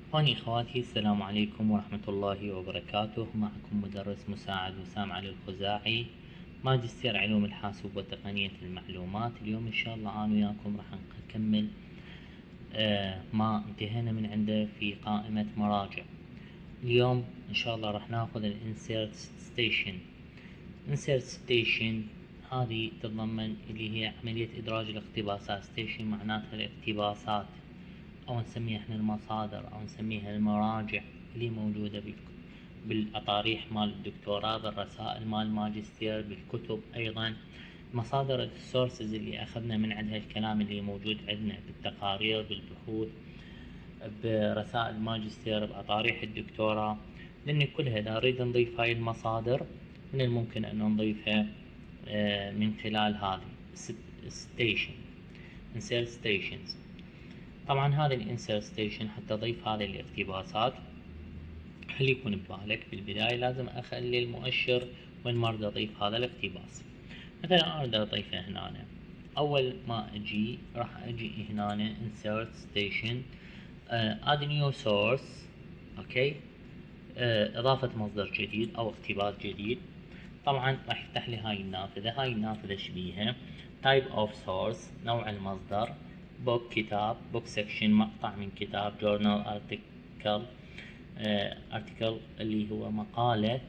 إخواني أخواتي، السلام عليكم ورحمة الله وبركاته. معكم مدرس مساعد وسام الخزاعي، ماجستير علوم الحاسوب وتقنية المعلومات. اليوم إن شاء الله أنا وياكم راح نكمل ما انتهينا من عنده في قائمة مراجع. اليوم إن شاء الله راح ناخذ Insert Citation. Insert Citation هذه تتضمن اللي هي عملية إدراج الاقتباسات. Citation معناتها الاقتباسات، أو نسميها احنا المصادر، أو نسميها المراجع اللي موجودة بالأطاريح مال الدكتوراه، بالرسائل مال الماجستير، بالكتب أيضا. مصادر السورسز اللي أخذنا من عندها الكلام اللي موجود عندنا بالتقارير، بالبحوث، برسائل الماجستير، بأطاريح الدكتوراه. لأن كلها إذا نريد نضيف هاي المصادر من الممكن أن نضيفها من خلال هذه ستيشن insert stations. طبعا هذا الانسيرت ستيشن حتى اضيف هذه الاقتباسات، خلي يكون ببالك بالبداية لازم اخلي المؤشر وين ما اريد اضيف هذا الاقتباس. مثلا اريد اضيفه هنا، اول ما اجي راح اجي هنا insert station add new source. اوكي، اضافة مصدر جديد او اقتباس جديد. طبعا راح يفتح لي هاي النافذة. هاي النافذة شبيها type of source، نوع المصدر، book كتاب، book section مقطع من كتاب، journal article article اللي هو مقالة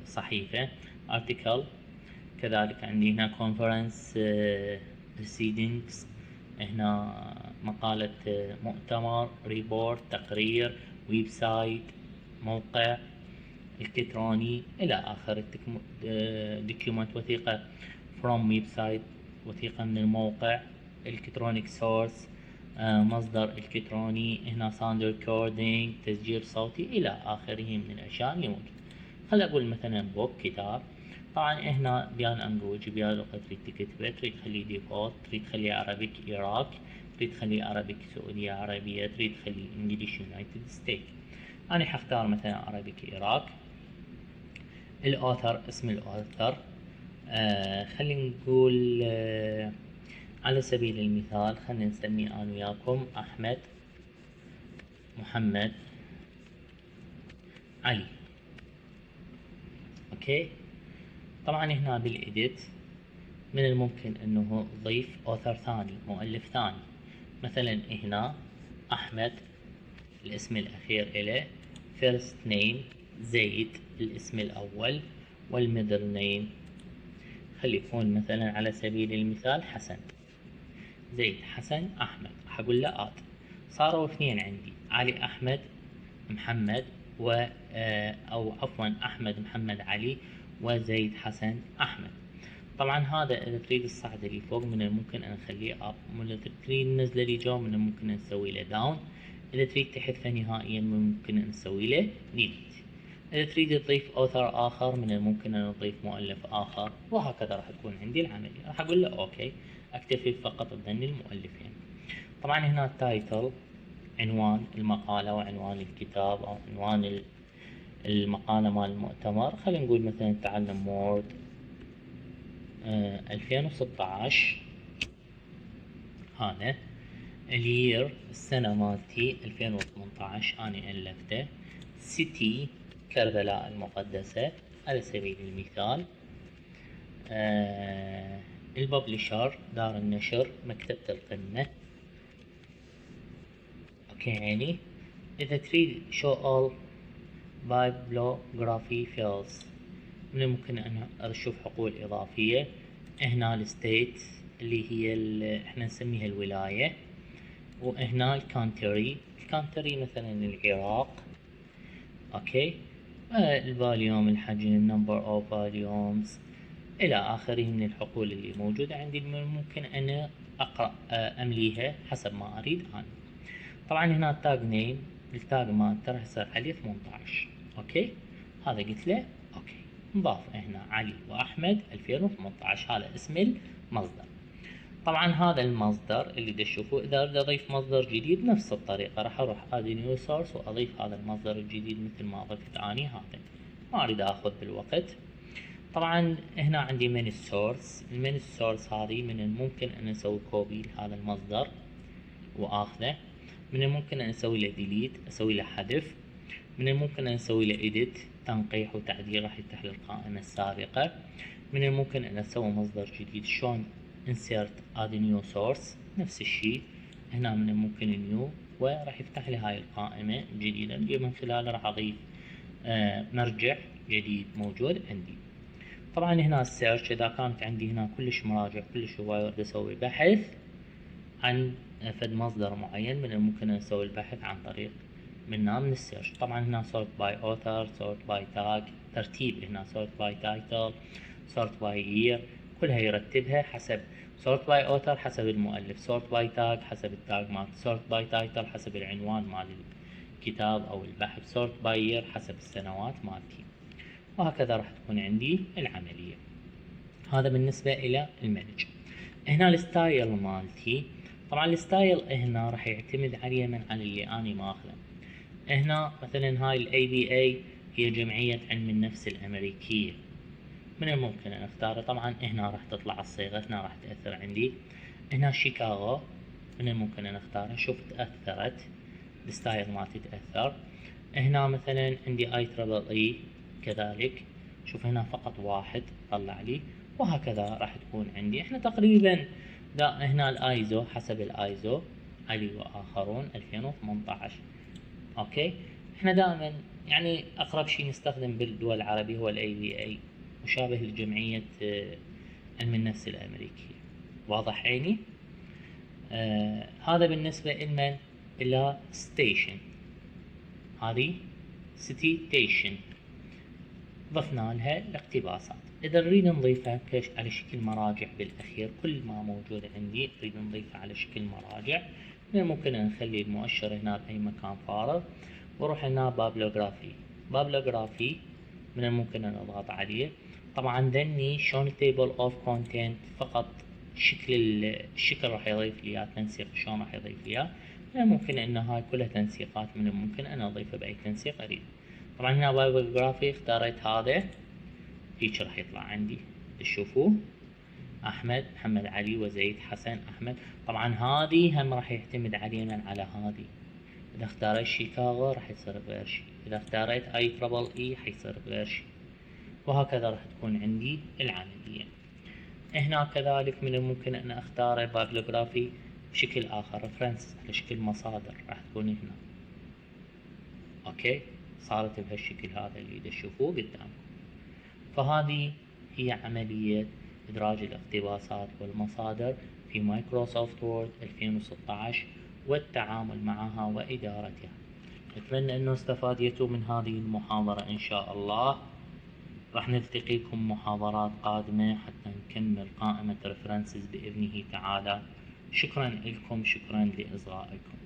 صحيفة article. كذلك عندي هنا conference proceedings، هنا مقالة مؤتمر، report تقرير، ويب سايت موقع الكتروني إلى آخر. document وثيقة from ويب سايت وثيقة من الموقع، الكترونيك سورس مصدر الكتروني، هنا ساوند ريكوردينج تسجيل صوتي إلى آخره من الأشياء اللي موجودة. خلي أقول مثلا بوك كتاب. طبعا هنا بيا لانجوج، بيا لغة تريد تكتبه، تريد تخليه ديفولت، تريد تخليه عربيك إيراك، تريد تخليه عربيك سعودية عربية، تريد تخليه انجليش يونايتد ستيت. أنا حختار مثلا عربيك إيراك. الأوثر، اسم الأوثر خلينا نقول على سبيل المثال خلينا نسميه أنا وياكم أحمد محمد علي. أوكي، طبعا هنا بالإيديت من الممكن أنه نضيف أوثر ثاني، مؤلف ثاني. مثلا هنا أحمد الاسم الأخير إله، first name زيد الاسم الأول، والميدل نيم خلي يكون مثلا على سبيل المثال حسن. زيد حسن أحمد، راح أقول له آد. صاروا اثنين عندي، علي أحمد محمد أو عفوا أحمد محمد علي، وزيد حسن أحمد. طبعا هذا إذا تريد الصعد اللي فوق من الممكن أن نخليه أب، إذا تريد نزله لي جو من الممكن أن نسوي له داون، إذا تريد تحذفه نهائيا من الممكن أن نسوي له ديليت. إذا تريد تضيف أوثر آخر من الممكن أن نضيف مؤلف آخر، وهكذا راح تكون عندي العملية. راح أقول له أوكي، أكتفي فقط بذن المؤلفين. طبعا هنا التايتل عنوان المقالة وعنوان الكتاب أو عنوان المقالة مال المؤتمر. خلينا نقول مثلا تعلم وورد 2016. هذا الير السنة مالتي 2018 أنا ألفته. سيتي كربلاء المقدسة على سبيل المثال. الببلشر دار النشر مكتبة القمة. اوكي، يعني اذا تريد show all bibliography fields من الممكن ان اشوف حقول اضافية. هنا الستيت اللي هي احنا نسميها الولاية، وهنا الكانتري مثلا العراق. اوكي، الفاليوم الحجم، number of volumes الى اخره من الحقول اللي موجودة عندي ممكن انا اقرأ امليها حسب ما اريد انا. طبعا هنا التاج نيم، التاج مالته راح يصير عليه 18. اوكي، هذا قلت له اوكي. نضاف هنا علي واحمد 2018، هذا اسم المصدر. طبعا هذا المصدر اللي تشوفوه، اذا اريد اضيف مصدر جديد نفس الطريقة راح اروح ادي نيو سورس واضيف هذا المصدر الجديد مثل ما ضفت اني هذا، ما اريد اخذ بالوقت. طبعا هنا عندي من السورس. المن السورس هذه من الممكن ان اسوي كوبي لهذا المصدر واخذه. من الممكن أن أسوي له ديليت، أسوي له حذف. من الممكن أن أسوي له إيديت، تنقيح وتعديل، راح يفتح لي القائمة السابقة. من الممكن أن أسوي مصدر جديد، شلون insert add new source، نفس الشيء هنا من الممكن new، وراح يفتح لي هاي القائمة الجديدة اللي من خلالها راح أضيف مرجع جديد موجود عندي. طبعا هنا السيرش، إذا كانت عندي هنا كلش مراجع كلش هواية وأريد أسوي بحث عن فد مصدر معين، من الممكن أن أسوي البحث عن طريق من السيرش. طبعا هنا sort by author، sort by tag، ترتيب هنا sort by title، sort by year، كلها يرتبها حسب sort by author حسب المؤلف، sort by tag حسب التاج مال، sort by title حسب العنوان مال الكتاب أو البحث، sort by year حسب السنوات مالتي، وهكذا راح تكون عندي العملية. هذا بالنسبة إلى المانج. هنا الستايل مالتي، طبعا الستايل هنا راح يعتمد عليه من عن اللي أنا ماخذه. هنا مثلا هاي ال ABA هي جمعية علم النفس الأمريكية، من الممكن أن أختاره. طبعا هنا راح تطلع الصيغة، هنا راح تأثر عندي. هنا شيكاغو من الممكن أن أختاره، شوف تأثرت الستايل مالتي تأثر. هنا مثلا عندي IEEE كذلك، شوف هنا فقط واحد طلع لي، وهكذا راح تكون عندي. احنا تقريبا هنا الايزو حسب الايزو علي واخرون 2018. اوكي، احنا دائما يعني اقرب شيء نستخدم بالدول العربية هو الاي بي اي، مشابه لجمعية علم النفس الامريكية. واضح عيني؟ هذا بالنسبة لمن الى ستيشن. هذه citation ضفنا لها الاقتباسات. إذا نريد نضيفها على شكل مراجع بالأخير، كل ما موجود عندي نريد نضيفها على شكل مراجع، من الممكن أن نخلي المؤشر هنا بأي مكان فارغ، وروح هنا بابلوغرافي من الممكن أن أضغط عليه. طبعا ذني شلون table of content، فقط الشكل راح يضيف لي تنسيق، شلون راح يضيف لي من الممكن أن هاي كلها تنسيقات من الممكن أن أضيفها بأي تنسيق أريد. طبعا هنا بابلوغرافي اختاريت هذا، هيك راح يطلع عندي تشوفوه أحمد محمد علي وزيد حسن أحمد. طبعا هذه هم راح يعتمد علينا على هذه، إذا اختاريت شيكاغو راح يصير بغير شيء، إذا اختاريت IEEE حيصير بغير شيء، وهكذا راح تكون عندي العملية. هنا كذلك من الممكن أن أختار بابلوغرافي بشكل آخر، ريفرنس على شكل مصادر راح تكون هنا. أوكي، صارت بهالشكل هذا اللي تشوفوه قدامكم. فهذه هي عملية إدراج الاقتباسات والمصادر في مايكروسوفت وورد 2016 والتعامل معها وإدارتها. أتمنى أنه استفادتوا من هذه المحاضرة إن شاء الله. راح نلتقيكم محاضرات قادمة حتى نكمل قائمة ريفرنسز بإذنه تعالى. شكرا لكم، شكرا لإصغائكم.